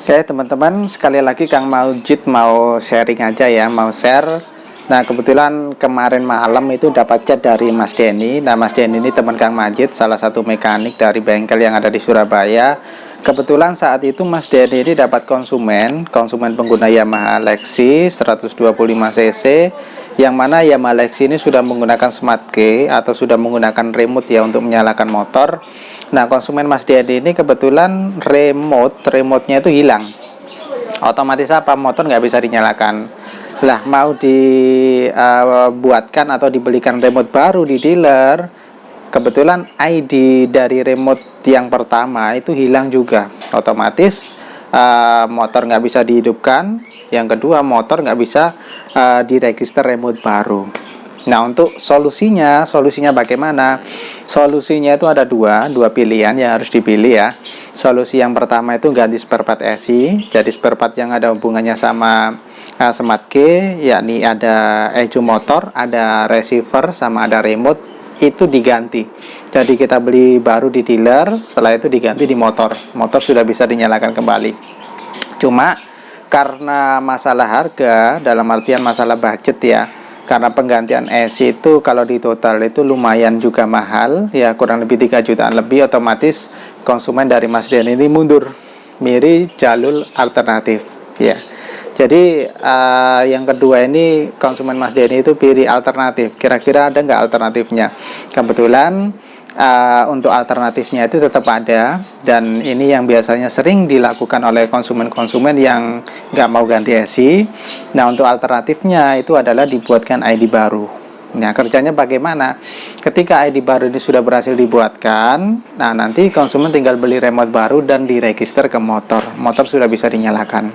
Oke teman-teman, sekali lagi Kang Maujid mau sharing aja ya, mau share. Nah kebetulan kemarin malam itu dapat chat dari Mas Denny. Nah Mas Denny ini teman Kang Majid, salah satu mekanik dari bengkel yang ada di Surabaya. Kebetulan saat itu Mas Denny ini dapat konsumen pengguna Yamaha Lexi 125 cc, yang mana Yamaha Lexi ini sudah menggunakan smart key atau sudah menggunakan remote ya untuk menyalakan motor. Nah konsumen Mas Denny ini kebetulan remotenya itu hilang, otomatis apa, motor nggak bisa dinyalakan. Lah mau dibuatkan atau dibelikan remote baru di dealer, kebetulan ID dari remote yang pertama itu hilang juga, otomatis motor nggak bisa dihidupkan. Yang kedua, motor nggak bisa diregister remote baru. Nah untuk solusinya bagaimana? Solusinya itu ada dua pilihan yang harus dipilih ya. Solusi yang pertama itu ganti spare part ECI, jadi spare part yang ada hubungannya sama smart key, yakni ada ECU motor, ada receiver, sama ada remote, itu diganti. Jadi kita beli baru di dealer, setelah itu diganti di motor sudah bisa dinyalakan kembali. Cuma karena masalah harga, dalam artian masalah budget ya, karena penggantian ECI itu kalau di total itu lumayan juga mahal ya, kurang lebih 3 jutaan lebih, otomatis konsumen dari Mas Denny ini mundur, milih jalur alternatif ya. Jadi yang kedua ini konsumen Mas Denny itu pilih alternatif, kira-kira ada nggak alternatifnya? Kebetulan untuk alternatifnya itu tetap ada, dan ini yang biasanya sering dilakukan oleh konsumen-konsumen yang nggak mau ganti ECI. Nah untuk alternatifnya itu adalah dibuatkan ID baru. Nah kerjanya bagaimana? Ketika ID baru ini sudah berhasil dibuatkan, nah nanti konsumen tinggal beli remote baru dan diregister ke motor sudah bisa dinyalakan.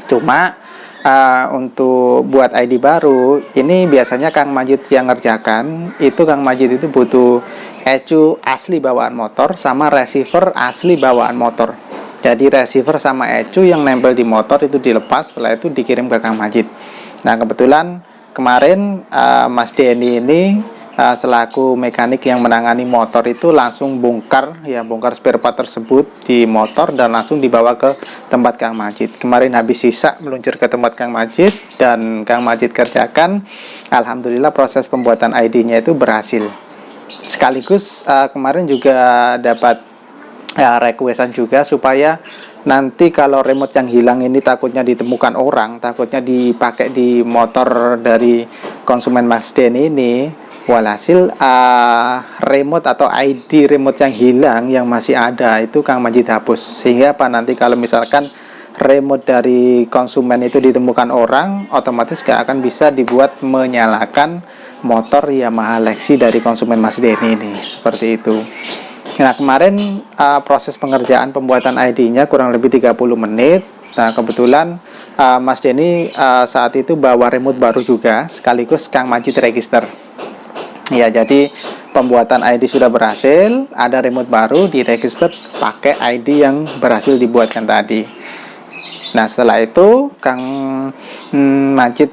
Cuma untuk buat ID baru ini biasanya Kang Majid yang ngerjakan. Itu Kang Majid itu butuh ECU asli bawaan motor sama receiver asli bawaan motor. Jadi receiver sama ECU yang nempel di motor itu dilepas, setelah itu dikirim ke Kang Majid. Nah kebetulan kemarin Mas Denny ini selaku mekanik yang menangani motor itu langsung bongkar spare part tersebut di motor dan langsung dibawa ke tempat Kang Majid. Kemarin habis sisa meluncur ke tempat Kang Majid dan Kang Majid kerjakan. Alhamdulillah proses pembuatan ID-nya itu berhasil. Sekaligus kemarin juga dapat requestan juga supaya nanti kalau remote yang hilang ini takutnya ditemukan orang, takutnya dipakai di motor dari konsumen Mas Denny ini. Walhasil remote atau ID remote yang hilang yang masih ada itu Kang Majid hapus, sehingga apa, nanti kalau misalkan remote dari konsumen itu ditemukan orang, otomatis gak akan bisa dibuat menyalakan motor Yamaha Lexi dari konsumen Mas Denny ini, seperti itu. Nah kemarin proses pengerjaan pembuatan ID-nya kurang lebih 30 menit. Nah kebetulan Mas Denny saat itu bawa remote baru juga, sekaligus Kang Majid register. Ya, jadi pembuatan ID sudah berhasil, ada remote baru diregister pakai ID yang berhasil dibuatkan tadi. Nah setelah itu Kang Majid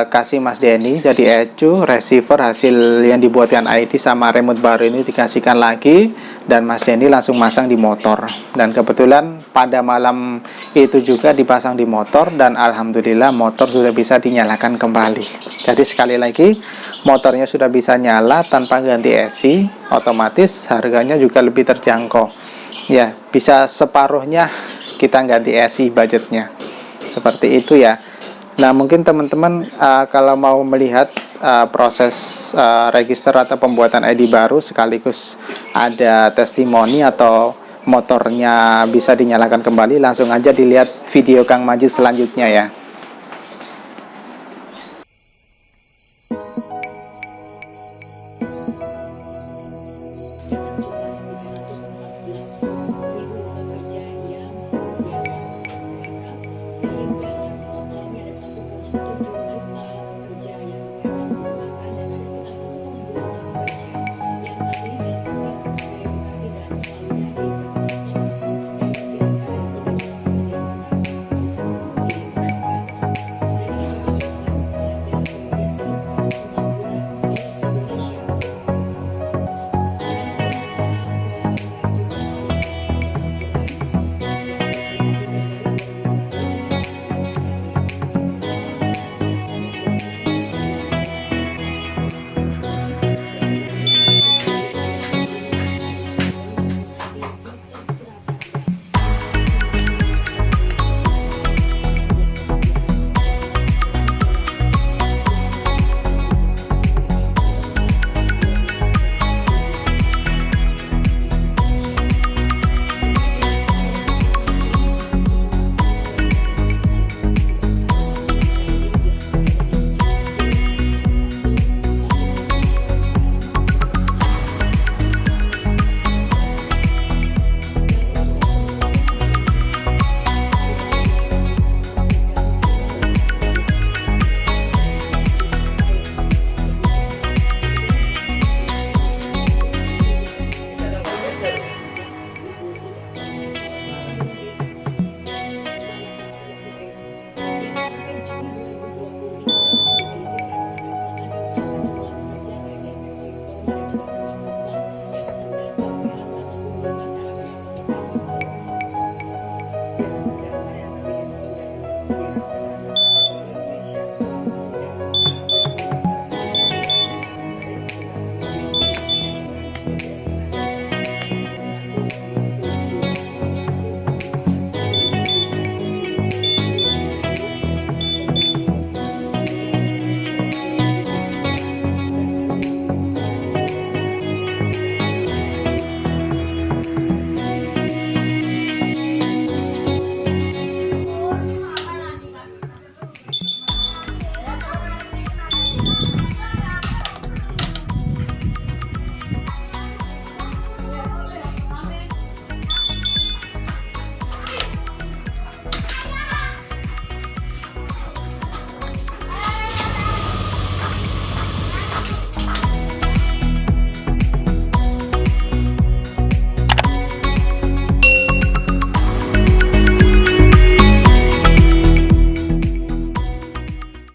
kasih Mas Denny jadi ECU, receiver hasil yang dibuatkan ID sama remote baru ini dikasihkan lagi, dan Mas Denny langsung masang di motor. Dan kebetulan pada malam itu juga dipasang di motor, dan alhamdulillah motor sudah bisa dinyalakan kembali. Jadi sekali lagi motornya sudah bisa nyala tanpa ganti ECI, otomatis harganya juga lebih terjangkau ya, bisa separuhnya kita ganti ECI budgetnya, seperti itu ya. Nah mungkin teman-teman kalau mau melihat proses register atau pembuatan ID baru, sekaligus ada testimoni atau motornya bisa dinyalakan kembali, langsung aja dilihat video Kang Majid selanjutnya ya.